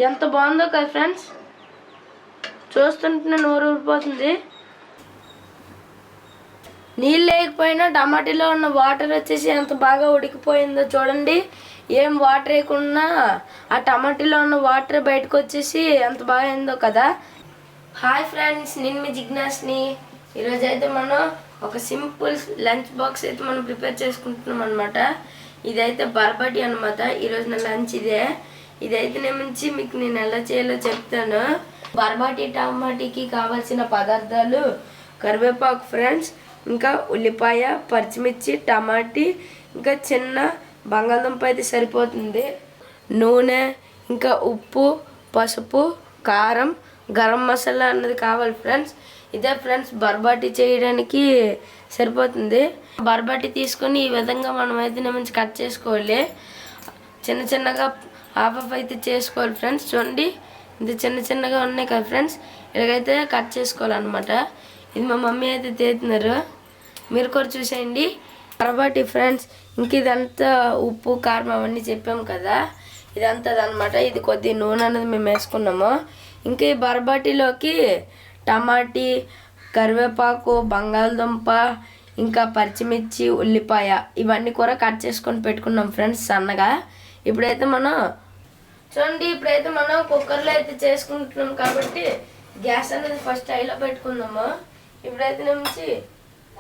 ఎంత బాగుందో కదా ఫ్రెండ్స్, చూస్తుంటే నోరు ఊరిపోతుంది. నీళ్ళు లేకపోయినా టమాటాలో ఉన్న వాటర్ వచ్చేసి ఎంత బాగా ఉడికిపోయిందో చూడండి. ఏం వాటర్ వేయకుండా ఆ టమాటాలో ఉన్న వాటర్ బయటకు వచ్చేసి ఎంత బాగా అయిందో కదా. హాయ్ ఫ్రెండ్స్, నేను మీ జిజ్ఞాస్ని. ఈరోజు అయితే మనం ఒక సింపుల్ లంచ్ బాక్స్ అయితే మనం ప్రిపేర్ చేసుకుంటున్నాం అనమాట. ఇదైతే బర్బటి అనమాట. ఈరోజు నా లంచ్ ఇదైతే నుంచి మీకు నేను ఎలా చేయాలో చెప్తాను. బర్బటి టమాటీకి కావాల్సిన పదార్థాలు కరివేపాకు ఫ్రెండ్స్, ఇంకా ఉల్లిపాయ, పచ్చిమిర్చి, టమాటీ, ఇంకా చిన్న బంగాళదుంప అయితే సరిపోతుంది. నూనె, ఇంకా ఉప్పు, పసుపు, కారం, గరం మసాలా అన్నది కావాలి ఫ్రెండ్స్. ఇదే ఫ్రెండ్స్ బర్బటి చేయడానికి సరిపోతుంది. బర్బటి తీసుకొని ఈ విధంగా మనం అయితే నుంచి కట్ చేసుకోవాలి. చిన్న చిన్నగా హాఫ్ అయితే చేసుకోవాలి ఫ్రెండ్స్. చూడండి, ఇంత చిన్న చిన్నగా ఉన్నాయి కదా ఫ్రెండ్స్, ఇలాగైతే కట్ చేసుకోవాలన్నమాట. ఇది మా మమ్మీ అయితే తీస్తున్నారు, మీరు కూడా చూసేయండి. బర్బటి ఫ్రెండ్స్, ఇంక ఇదంతా ఉప్పు, కారం అవన్నీ చెప్పాము కదా, ఇదంతా అనమాట. ఇది కొద్ది నూనె అనేది మేము వేసుకున్నాము. ఇంకా ఈ బర్బటిలోకి టమాటీ, కరివేపాకు, బంగాళదుంప, ఇంకా పచ్చిమిర్చి, ఉల్లిపాయ ఇవన్నీ కూడా కట్ చేసుకొని పెట్టుకున్నాం ఫ్రెండ్స్ సన్నగా. ఇప్పుడైతే మనం కుక్కర్లో అయితే చేసుకుంటున్నాం కాబట్టి గ్యాస్ అనేది ఫస్ట్ హైలో పెట్టుకుందాము. ఇప్పుడైతే నుంచి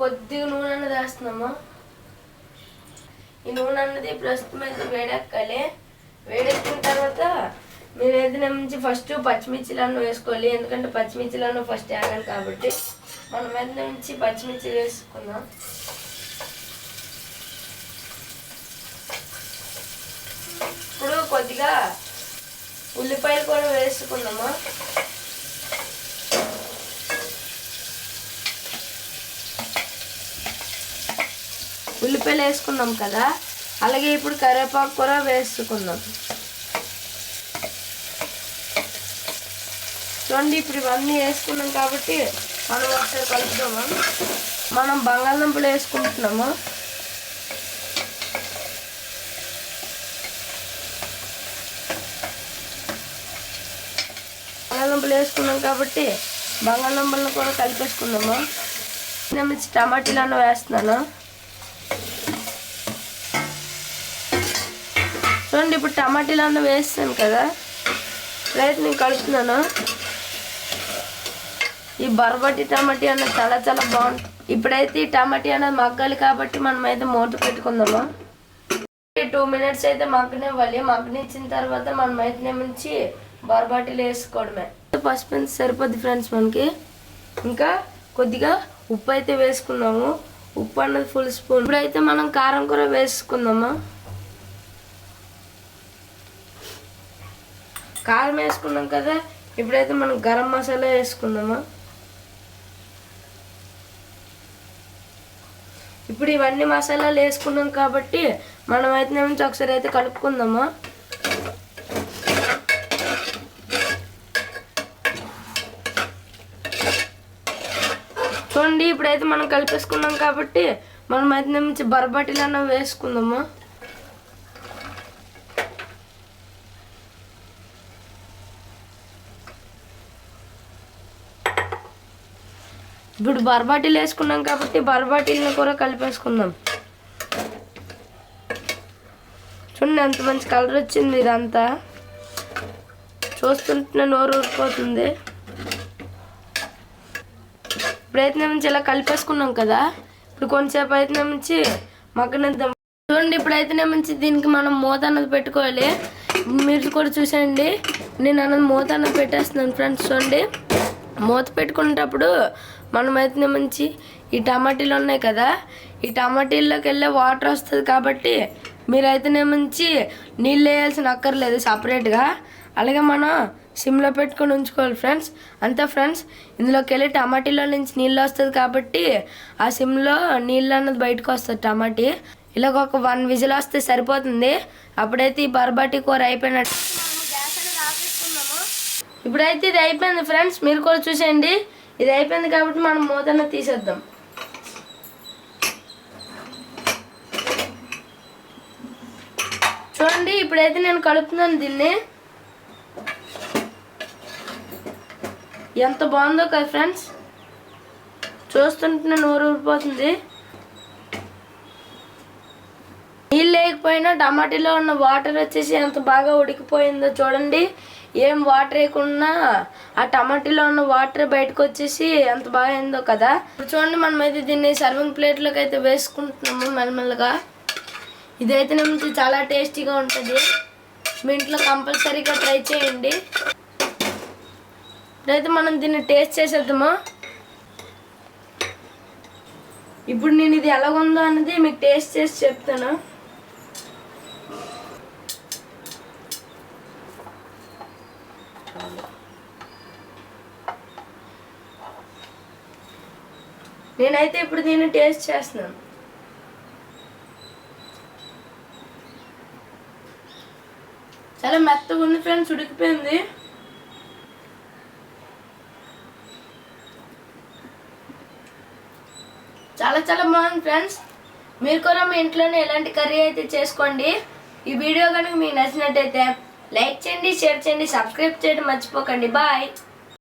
కొద్దిగా నూనె అనేది వేస్తున్నాము. ఈ నూనె అన్నది ప్రస్తుతం అయితే వేడెక్కాలి. వేడెక్కిన తర్వాత మీరైతే నుంచి ఫస్ట్ పచ్చిమిర్చిలను వేసుకోవాలి. ఎందుకంటే పచ్చిమిర్చిలను ఫస్ట్ వేగాలి కాబట్టి మనం అయితే నుంచి పచ్చిమిర్చి వేసుకుందాం. ఇప్పుడు కొద్దిగా ఉల్లిపాయలు కూడా వేసుకుందాము. ఉల్లిపాయలు వేసుకున్నాం కదా, అలాగే ఇప్పుడు కరివేపాకు కూడా వేసుకుందాం. చూడండి, ఇప్పుడు ఇవన్నీ వేసుకున్నాం కాబట్టి మనం ఒకసారి కలుపుదాము. మనం బంగాళదుంపలు వేసుకుంటున్నాము. బంగాళదుంపలు వేసుకున్నాం కాబట్టి బంగాళదుంపలను కూడా కలిపేసుకుందాము. నేను టమాటీలను వేస్తున్నాను. చూడండి, ఇప్పుడు టమాటీలను వేస్తాను కదా, ఇప్పుడైతే నేను కలుపుతున్నాను. ఈ బర్బటి టమాటీ అన్నది చాలా చాలా బాగుంటుంది. ఇప్పుడైతే ఈ టమాటీ అన్నది మగ్గాలి కాబట్టి మనం అయితే మూత పెట్టుకుందాము. 2 minutes అయితే మగ్గనివ్వాలి. మగ్గనిచ్చిన తర్వాత మనం అయితే నుంచి బర్బటీలు వేసుకోవడమే. పసుపు సరిపోద్ది ఫ్రెండ్స్ మనకి. ఇంకా కొద్దిగా ఉప్పు అయితే వేసుకున్నాము. ఉప్పు అన్నది ఫుల్ స్పూన్. ఇప్పుడైతే మనం కారం కూడా వేసుకుందాము. కారం వేసుకున్నాం కదా, ఇప్పుడైతే మనం గరం మసాలా వేసుకుందాము. ఇప్పుడు ఇవన్నీ మసాలాలు వేసుకున్నాం కాబట్టి మనం అయితే నుంచి ఒకసారి అయితే కలుపుకుందాము. చూడండి, ఇప్పుడైతే మనం కలిపేసుకున్నాం కాబట్టి మనం అయితే నుంచి బర్బటీలను వేసుకుందాము. ఇప్పుడు బర్బటీలు వేసుకున్నాం కాబట్టి బర్బటీలను కూడా కలిపేసుకుందాం. చూడండి, ఎంత మంచి కలర్ వచ్చింది. ఇదంతా చూస్తుంటే నోరు ఊరిపోతుంది. ప్రయత్నం నుంచి ఇలా కలిపేసుకున్నాం కదా, ఇప్పుడు కొంచెంసేపు ప్రయత్నం నుంచి మగ్గనిద్దాం. చూడండి, ఇప్పుడైతే నుంచి దీనికి మనం మూత అన్నది పెట్టుకోవాలి. మీరు కూడా చూసేయండి, నేను అన్నది మూత అన్నది పెట్టేస్తున్నాను ఫ్రెండ్స్. చూడండి, మూత పెట్టుకునేటప్పుడు మనం అయితే మంచి ఈ టమాటీలు ఉన్నాయి కదా, ఈ టమాటీల్లోకి వెళ్ళే వాటర్ వస్తుంది కాబట్టి మీరైతే మంచి నీళ్ళు వేయాల్సిన అక్కర్లేదు సపరేట్గా. అలాగే మనం సిమ్లో పెట్టుకొని ఉంచుకోవాలి ఫ్రెండ్స్. అంతే ఫ్రెండ్స్, ఇందులోకి వెళ్ళి టమాటీలో నుంచి నీళ్ళు వస్తుంది కాబట్టి ఆ సిమ్లో నీళ్ళు అన్నది బయటకు వస్తుంది టమాటీ. ఇలాగ ఒక 1 విజిల్ వస్తే సరిపోతుంది. అప్పుడైతే ఈ బర్బటి కూర అయిపోయినట్టు. ఇప్పుడైతే ఇది అయిపోయింది ఫ్రెండ్స్, మీరు కూడా చూసేయండి. ఇది అయిపోయింది కాబట్టి మనం మూతన తీసేద్దాం. చూడండి, ఇప్పుడైతే నేను కలుపుతున్నాను దీన్ని. ఎంత బాగుందో కదా ఫ్రెండ్స్, చూస్తుంటే నోరు ఊరిపోతుంది. నీళ్ళు లేకపోయినా టమాటీలో ఉన్న వాటర్ వచ్చేసి ఎంత బాగా ఉడికిపోయిందో చూడండి. ఏం వాటర్ వేయకుండా ఆ టమాటీలో ఉన్న వాటర్ బయటకు వచ్చేసి ఎంత బాగా అయిందో కదా. ఇప్పుడు చూడండి, మనమైతే దీన్ని సర్వింగ్ ప్లేట్లోకి అయితే వేసుకుంటున్నాము మెల్లమెల్లగా. ఇదైతే నుంచి చాలా టేస్టీగా ఉంటుంది. మీ ఇంట్లో కంపల్సరీగా ట్రై చేయండి. ఇప్పుడైతే మనం దీన్ని టేస్ట్ చేసేద్దాము. ఇప్పుడు నేను ఇది ఎలాగుందో అనేది మీకు టేస్ట్ చేసి చెప్తాను. నేనైతే ఇప్పుడు దీన్ని టేస్ట్ చేస్తున్నాను. చాలా మెత్తగా ఉంది ఫ్రెండ్స్, ఉడికిపోయింది. చాలా చాలా బాగుంది ఫ్రెండ్స్. మీరు కూడా మీ ఇంట్లోనే ఇలాంటి కర్రీ అయితే చేసుకోండి. ఈ వీడియో కనుక మీకు నచ్చినట్టయితే లైక్ చేయండి, షేర్ చేయండి, సబ్స్క్రైబ్ చేయడం మర్చిపోకండి. బాయ్.